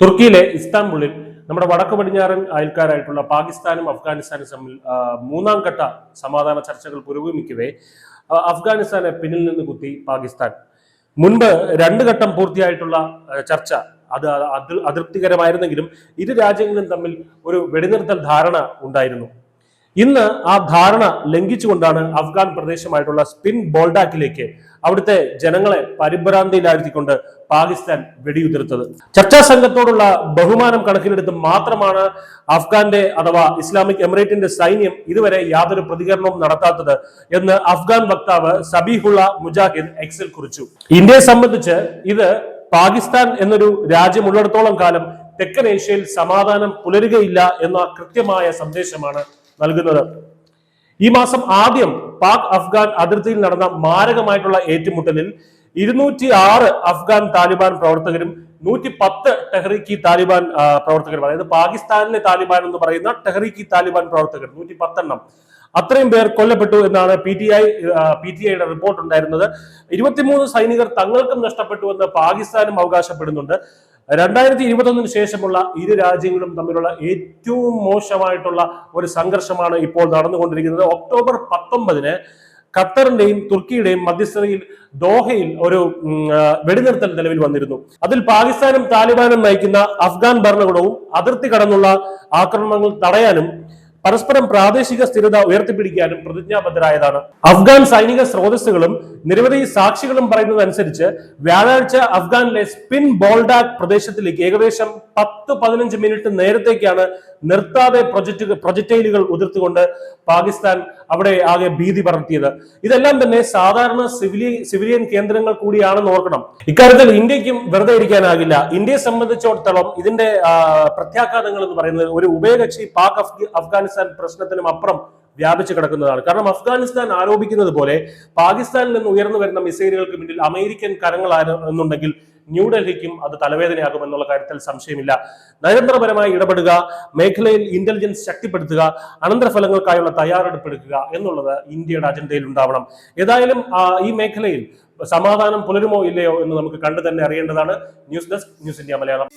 തുർക്കിയിലെ ഇസ്താംബുളിൽ നമ്മുടെ വടക്ക് പടിഞ്ഞാറൻ അയൽക്കാരായിട്ടുള്ള പാകിസ്ഥാനും അഫ്ഗാനിസ്ഥാനും തമ്മിൽ മൂന്നാം ഘട്ട സമാധാന ചർച്ചകൾ പുരോഗമിക്കവേ അഫ്ഗാനിസ്ഥാനെ പിന്നിൽ നിന്ന് കുത്തി പാകിസ്ഥാൻ. മുൻപ് രണ്ട് ഘട്ടം പൂർത്തിയായിട്ടുള്ള ചർച്ച അത് അതൃപ്തികരമായിരുന്നെങ്കിലും ഇരു രാജ്യങ്ങളും തമ്മിൽ ഒരു വെടിനിർത്തൽ ധാരണ ഉണ്ടായിരുന്നു. ഇന്ന് ആ ധാരണ ലംഘിച്ചുകൊണ്ടാണ് അഫ്ഗാൻ പ്രദേശമായിട്ടുള്ള സ്പിൻ ബോൾഡാക്കിലേക്ക് അവിടുത്തെ ജനങ്ങളെ പരിഭ്രാന്തിയിലാഴ്ത്തിക്കൊണ്ട് പാകിസ്ഥാൻ വെടിയുതിർത്തത്. ചർച്ചാ സംഘത്തോടുള്ള ബഹുമാനം കണക്കിലെടുത്ത് മാത്രമാണ് അഫ്ഗാന്റെ അഥവാ ഇസ്ലാമിക് എമിറേറ്റിന്റെ സൈന്യം ഇതുവരെ യാതൊരു പ്രതികരണവും നടത്താത്തത് എന്ന് അഫ്ഗാൻ വക്താവ് സബീഹുള്ള മുജാഹിദ് എക്സിൽ കുറിച്ചു. ഇന്ത്യയെ സംബന്ധിച്ച് ഇത് പാകിസ്ഥാൻ എന്നൊരു രാജ്യമുള്ളിടത്തോളം കാലം തെക്കൻ ഏഷ്യയിൽ സമാധാനം പുലരുകയില്ല എന്ന കൃത്യമായ സന്ദേശമാണ് നൽകുന്നത്. ഈ മാസം ആദ്യം പാക് അഫ്ഗാൻ അതിർത്തിയിൽ നടന്ന മാരകമായിട്ടുള്ള ഏറ്റുമുട്ടലിൽ 206 അഫ്ഗാൻ താലിബാൻ പ്രവർത്തകരും 110 ടെഹ്രീക്ക് താലിബാൻ പ്രവർത്തകരും, അതായത് പാകിസ്ഥാനിലെ താലിബാൻ എന്ന് പറയുന്ന ടെഹ്രീക്ക് താലിബാൻ പ്രവർത്തകർ 110 എണ്ണം, അത്രയും പേർ കൊല്ലപ്പെട്ടു എന്നാണ് PTIയുടെ റിപ്പോർട്ട് ഉണ്ടായിരുന്നത്. 23 സൈനികർ തങ്ങൾക്കും നഷ്ടപ്പെട്ടു എന്ന് പാകിസ്ഥാനും അവകാശപ്പെടുന്നുണ്ട്. 2021 ശേഷമുള്ള ഇരു രാജ്യങ്ങളും തമ്മിലുള്ള ഏറ്റവും മോശമായിട്ടുള്ള ഒരു സംഘർഷമാണ് ഇപ്പോൾ നടന്നുകൊണ്ടിരിക്കുന്നത്. ഒക്ടോബർ 19 ഖത്തറിന്റെയും തുർക്കിയുടെയും മധ്യസ്ഥതയിൽ ദോഹയിൽ ഒരു വെടിനിർത്തൽ നിലവിൽ വന്നിരുന്നു. അതിൽ പാകിസ്ഥാനും താലിബാനും നയിക്കുന്ന അഫ്ഗാൻ ഭരണകൂടവും അതിർത്തി കടന്നുള്ള ആക്രമണങ്ങൾ തടയാനും പരസ്പരം പ്രാദേശിക സ്ഥിരത ഉയർത്തിപ്പിടിക്കാനും പ്രതിജ്ഞാബദ്ധരായതാണ്. അഫ്ഗാൻ സൈനിക സ്രോതസ്സുകളും നിരവധി സാക്ഷികളും പറയുന്നതനുസരിച്ച് വ്യാഴാഴ്ച അഫ്ഗാനിലെ സ്പിൻ ബോൾഡാക് പ്രദേശത്തിലേക്ക് ഏകദേശം 10-15 മിനിറ്റ് നേരത്തേക്കാണ് നിർത്താതെ പ്രൊജക്ടൈലുകൾ ഉതിർത്തുകൊണ്ട് പാകിസ്ഥാൻ അവിടെ ആകെ ഭീതി പടർത്തിയത്. ഇതെല്ലാം തന്നെ സാധാരണ സിവിലിയൻ കേന്ദ്രങ്ങൾ കൂടിയാണെന്ന് ഓർക്കണം. ഇക്കാര്യത്തിൽ ഇന്ത്യക്കും വെറുതെ ഇരിക്കാനാകില്ല. ഇന്ത്യയെ സംബന്ധിച്ചിടത്തോളം ഇതിന്റെ പ്രത്യാഘാതങ്ങൾ എന്ന് പറയുന്നത് ഒരു ഉഭയകക്ഷി പാക് അഫ്ഗാനിസ്ഥാൻ പ്രശ്നത്തിനും അപ്പുറം വ്യാപിച്ചു കിടക്കുന്നതാണ്. കാരണം അഫ്ഗാനിസ്ഥാൻ ആരോപിക്കുന്നത് പോലെ പാകിസ്ഥാനിൽ നിന്ന് ഉയർന്നു വരുന്ന മിസൈലുകൾക്ക് പിന്നിൽ അമേരിക്കൻ കരങ്ങളാണെന്നുണ്ടെങ്കിൽ ന്യൂഡൽഹിക്കും അത് തലവേദനയാകും എന്നുള്ള കാര്യത്തിൽ സംശയമില്ല. നയതന്ത്രപരമായി ഇടപെടുക, മേഖലയിൽ ഇന്റലിജൻസ് ശക്തിപ്പെടുത്തുക, അനന്തരഫലങ്ങൾക്കായുള്ള തയ്യാറെടുപ്പ് എടുക്കുക എന്നുള്ളത് ഇന്ത്യയുടെ അജണ്ടയിൽ ഉണ്ടാവണം. ഏതായാലും ഈ മേഖലയിൽ സമാധാനം പുലരുമോ ഇല്ലയോ എന്ന് നമുക്ക് കണ്ടു തന്നെ അറിയേണ്ടതാണ്. News desk, news India Malayalam.